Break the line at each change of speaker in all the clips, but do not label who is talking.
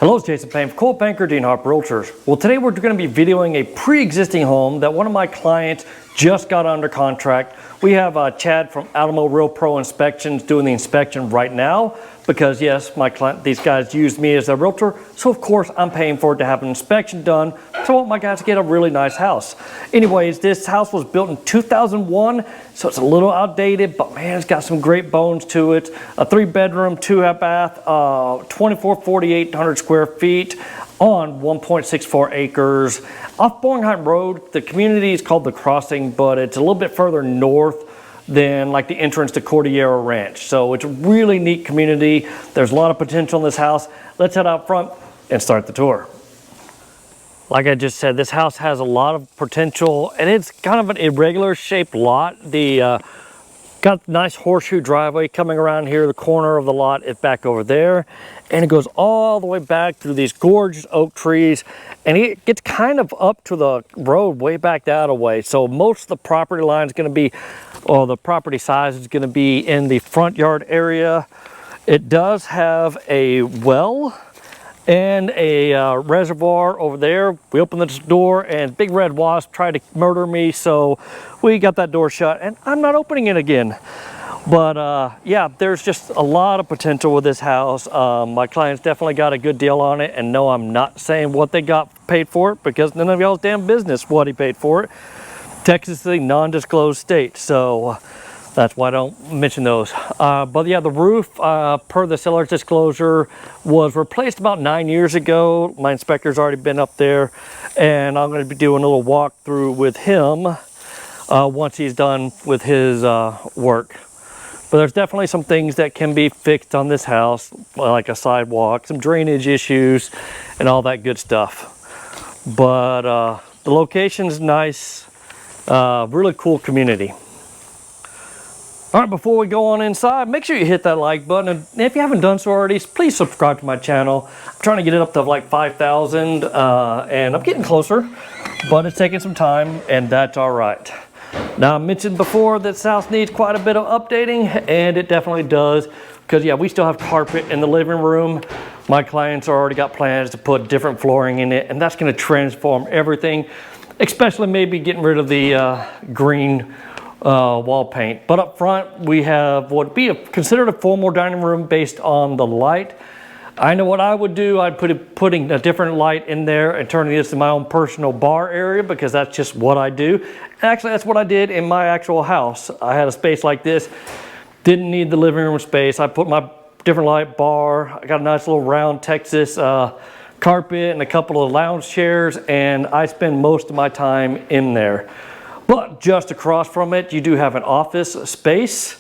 Hello, it's Jason Payne for Kenberg, Dean Harper Realtors. Well, today we're going to be videoing a pre-existing home that one of my clients just got under contract. We have Chad from Alamo Real Pro Inspections doing the inspection right now because yes, my client, these guys used me as a realtor, so of course I'm paying for it to have an inspection done. So I want my guys to get a really nice house. Anyways, this house was built in 2001, so it's a little outdated, but man, it's got some great bones to it. A 3-bedroom, 2-bath, 4,800 square feet on 1.64 acres. Off Boerne Road, the community is called The Crossing, but it's a little bit further north than like the entrance to Cordillera Ranch. So it's a really neat community. There's a lot of potential in this house. Let's head out front and start the tour. Like I just said, this house has a lot of potential and it's kind of an irregular shaped lot. Got a nice horseshoe driveway coming around here. The corner of the lot is back over there. And it goes all the way back through these gorgeous oak trees. And it gets kind of up to the road way back that way. So most of the property line is going to be, or the property size is going to be in the front yard area. It does have a well and a reservoir over there. We opened this door and big red wasp tried to murder me, so we got that door shut and I'm not opening it again. But yeah, there's just a lot of potential with this house. My clients definitely got a good deal on it, and no, I'm not saying what they got paid for it because none of y'all's damn business what he paid for it. Texas is a non-disclosed state, so that's why I don't mention those. But yeah, the roof, per the seller's disclosure, was replaced about 9 years ago. My inspector's already been up there, and I'm going to be doing a little walkthrough with him once he's done with his work. But there's definitely some things that can be fixed on this house, like a sidewalk, some drainage issues, and all that good stuff. But the location's nice, really cool community. All right, before we go on inside, make sure you hit that like button. And if you haven't done so already, please subscribe to my channel. I'm trying to get it up to like 5,000, and I'm getting closer, but it's taking some time, and that's all right. Now, I mentioned before that this house needs quite a bit of updating, and it definitely does, because yeah, we still have carpet in the living room. My clients already got plans to put different flooring in it, and that's going to transform everything, especially maybe getting rid of the green wall paint. But up front, we have what would be considered a formal dining room based on the light. I know what I would do. I'd putting a different light in there and turning this to my own personal bar area, because that's just what I do. Actually, that's what I did in my actual house. I had a space like this, didn't need the living room space. I put my different light bar. I got a nice little round Texas carpet and a couple of lounge chairs, and I spend most of my time in there. But just across from it, you do have an office space.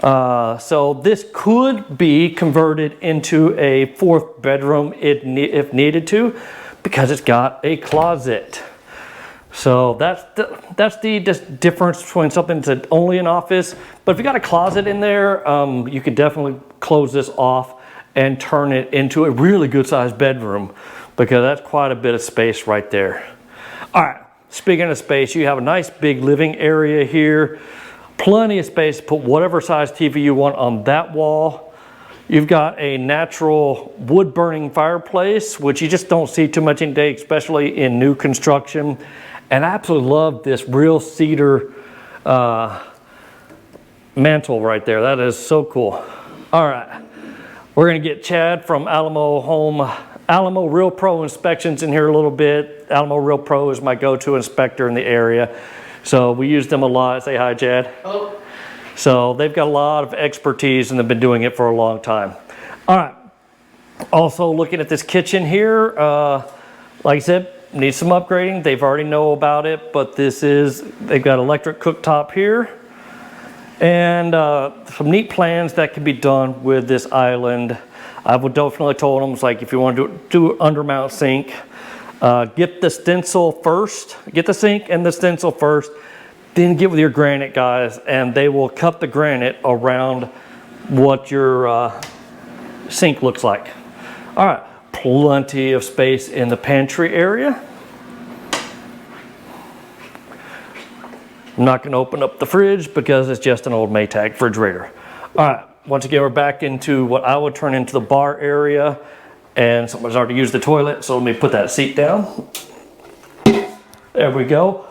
So this could be converted into a 4th bedroom if needed to, because it's got a closet. So that's the difference between something that's only an office. But if you got a closet in there, you can definitely close this off and turn it into a really good sized bedroom, because that's quite a bit of space right there. All right, speaking of space, you have a nice big living area here. Plenty of space to put whatever size TV you want on that wall. You've got a natural wood burning fireplace, which you just don't see too much in day, especially in new construction. And I absolutely love this real cedar mantle right there. That is so cool. All right, we're gonna get Chad from Alamo Real Pro Inspections in here a little bit. Alamo Real Pro is my go-to inspector in the area. So we use them a lot. Say hi, Chad. Hello. So they've got a lot of expertise and they've been doing it for a long time. All right. Also looking at this kitchen here, like I said, needs some upgrading. They've already know about it, but they've got electric cooktop here. And some neat plans that can be done with this island. I would definitely told them, it's like if you want to do an undermount sink, get the stencil first, get the sink and the stencil first, then get with your granite guys, and they will cut the granite around what your sink looks like. All right, plenty of space in the pantry area. I'm not going to open up the fridge because it's just an old Maytag refrigerator. All right, once again, we're back into what I would turn into the bar area. And someone's already used the toilet, so let me put that seat down. There we go.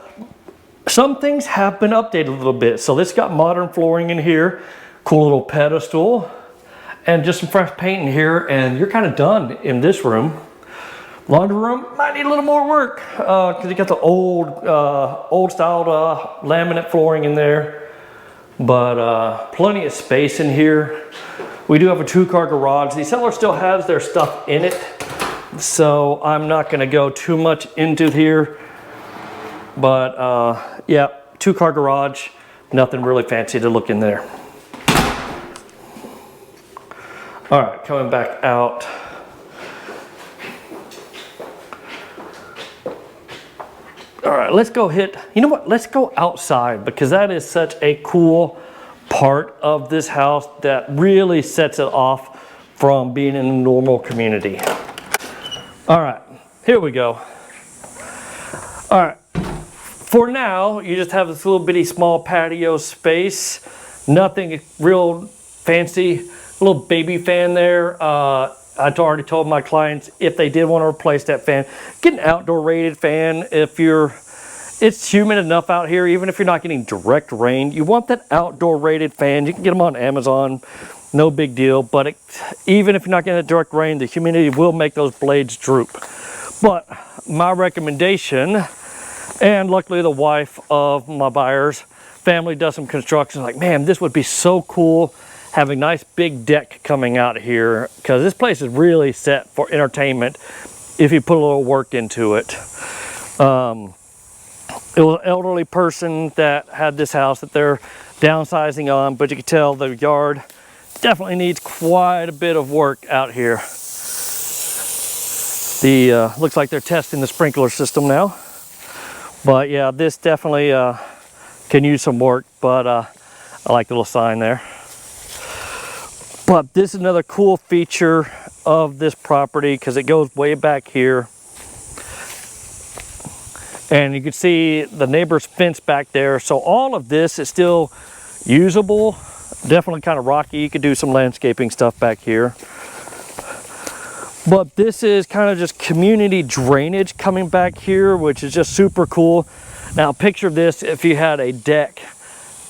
Some things have been updated a little bit. So this got modern flooring in here, cool little pedestal, and just some fresh paint in here, and you're kind of done in this room. Laundry room might need a little more work because you got the old style laminate flooring in there, but plenty of space in here. We do have a 2-car garage. The seller still has their stuff in it, so I'm not going to go too much into here. But yeah, 2-car garage, nothing really fancy to look in there. All right, coming back out. All right, let's go you know what, let's go outside, because that is such a cool part of this house that really sets it off from being in a normal community. All right, here we go. All right, for now, you just have this little bitty small patio space, nothing real fancy, a little baby fan there. I already told my clients if they did want to replace that fan, get an outdoor rated fan. It's humid enough out here, even if you're not getting direct rain, you want that outdoor rated fan. You can get them on Amazon, no big deal. But even if you're not getting a direct rain, the humidity will make those blades droop. But my recommendation, and luckily the wife of my buyer's family does some construction, like, man, this would be so cool having a nice big deck coming out here, because this place is really set for entertainment if you put a little work into it. It was an elderly person that had this house that they're downsizing on, but you can tell the yard definitely needs quite a bit of work out here. Looks like they're testing the sprinkler system now. But yeah, this definitely can use some work, but I like the little sign there. But this is another cool feature of this property because it goes way back here. And you can see the neighbor's fence back there. So all of this is still usable. Definitely kind of rocky. You could do some landscaping stuff back here. But this is kind of just community drainage coming back here, which is just super cool. Now picture this if you had a deck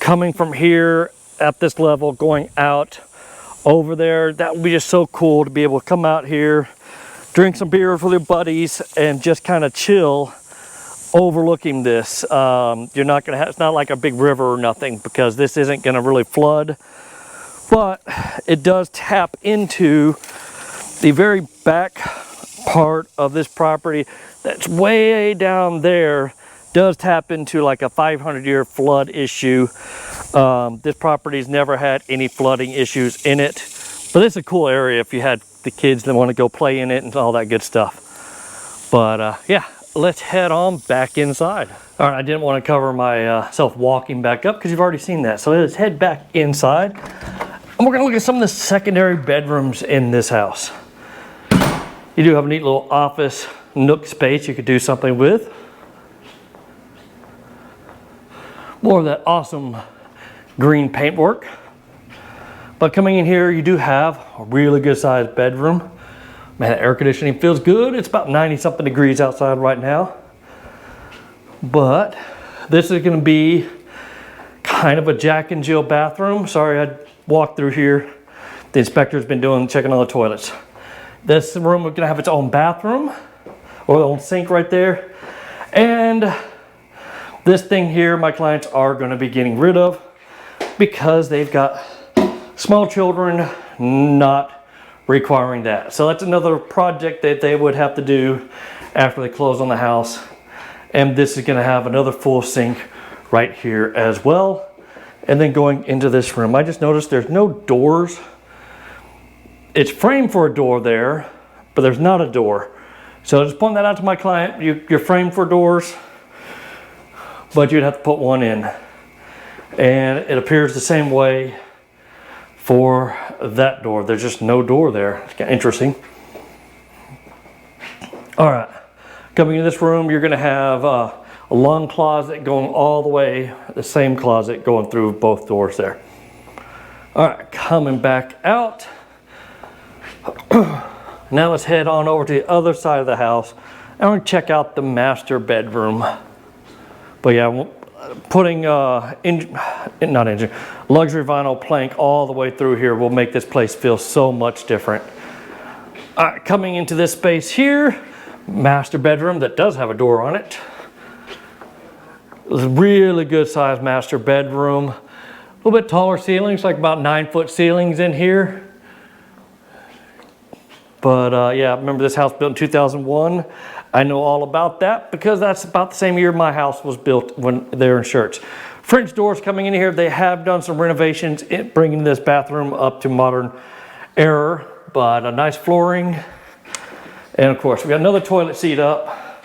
coming from here at this level going out over there. That would be just so cool to be able to come out here, drink some beers with your buddies, and just kind of chill overlooking this. You're not gonna have, it's not like a big river or nothing, because this isn't gonna really flood, but it does tap into the very back part of this property that's way down there. Does tap into like a 500-year flood issue. This property's never had any flooding issues in it, but it's a cool area if you had the kids that want to go play in it and all that good stuff. But yeah, let's head on back inside. All right, I didn't want to cover myself walking back up because you've already seen that. So let's head back inside, and we're gonna look at some of the secondary bedrooms in this house. You do have a neat little office nook space you could do something with. More of that awesome green paintwork. But coming in here, you do have a really good sized bedroom. Man, the air conditioning feels good. It's about 90 something degrees outside right now. But this is gonna be kind of a Jack and Jill bathroom. Sorry, I walked through here. The inspector's been checking all the toilets. This room is gonna have its own bathroom, or own sink right there. And this thing here, my clients are gonna be getting rid of because they've got small children, not requiring that. So that's another project that they would have to do after they close on the house. And this is gonna have another full sink right here as well. And then going into this room, I just noticed there's no doors. It's framed for a door there, but there's not a door. So just point that out to my client. You're framed for doors, but you'd have to put one in. And it appears the same way for that door. There's just no door there. It's kind of interesting. All right, coming in this room, you're gonna have a long closet going all the way, the same closet going through both doors there. All right, coming back out. Now let's head on over to the other side of the house and we're gonna check out the master bedroom. But yeah, putting luxury vinyl plank all the way through here will make this place feel so much different. All right, coming into this space here, master bedroom that does have a door on it. It's a really good sized master bedroom. A little bit taller ceilings, like about 9-foot ceilings in here. But yeah, remember this house built in 2001. I know all about that because that's about the same year my house was built when they're in Schertz. French doors coming in here. They have done some renovations, bringing this bathroom up to modern era, but a nice flooring. And of course, we got another toilet seat up.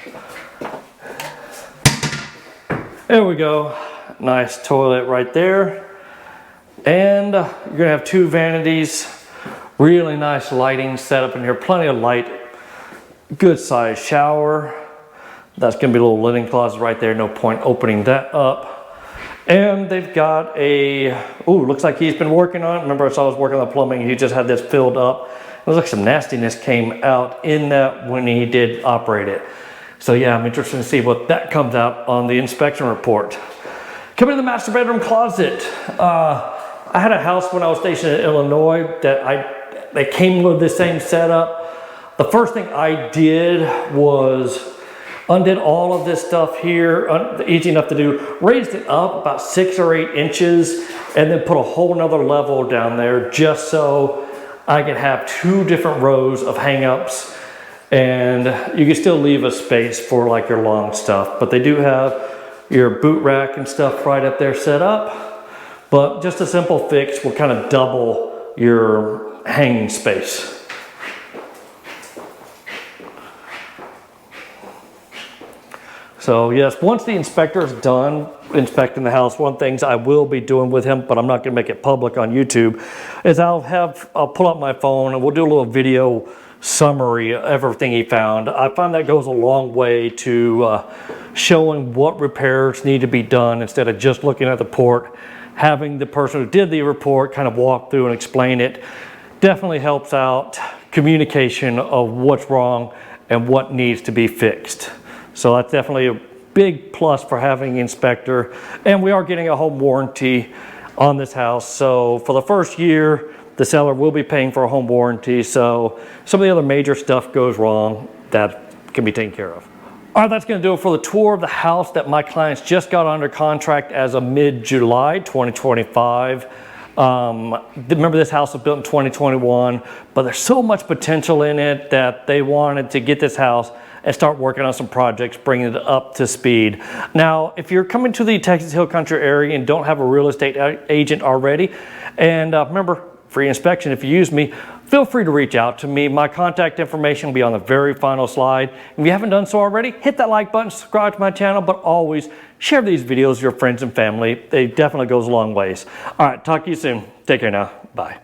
There we go. Nice toilet right there. And you're gonna have 2 vanities. Really nice lighting set up in here. Plenty of light. Good sized shower. That's gonna be a little linen closet right there. No point opening that up. And they've got a, ooh, looks like he's been working on it. Remember I was working on the plumbing. He just had this filled up. It looks like some nastiness came out in that when he did operate it. So yeah, I'm interested to see what that comes out on the inspection report. Coming to the master bedroom closet. I had a house when I was stationed in Illinois that they came with the same setup. The first thing I did was undid all of this stuff here, easy enough to do, raised it up about 6 or 8 inches, and then put a whole nother level down there just so I could have 2 different rows of hang-ups, and you can still leave a space for like your long stuff, but they do have your boot rack and stuff right up there set up, but just a simple fix will kind of double your hanging space. So yes, once the inspector is done inspecting the house, one of the things I will be doing with him, but I'm not gonna make it public on YouTube, is I'll pull out my phone and we'll do a little video summary of everything he found. I find that goes a long way to showing what repairs need to be done instead of just looking at the report. Having the person who did the report kind of walk through and explain it definitely helps out communication of what's wrong and what needs to be fixed. So that's definitely a big plus for having an inspector. And we are getting a home warranty on this house. So for the first year, the seller will be paying for a home warranty. So some of the other major stuff goes wrong, that can be taken care of. All right, that's gonna do it for the tour of the house that my clients just got under contract as of mid-July 2025. Remember this house was built in 2021, but there's so much potential in it that they wanted to get this house and start working on some projects, bringing it up to speed. Now, if you're coming to the Texas Hill Country area and don't have a real estate agent already, and remember, free inspection if you use me, feel free to reach out to me. My contact information will be on the very final slide. If you haven't done so already, hit that like button, subscribe to my channel, but always share these videos with your friends and family. It definitely goes a long ways. All right, talk to you soon. Take care now. Bye.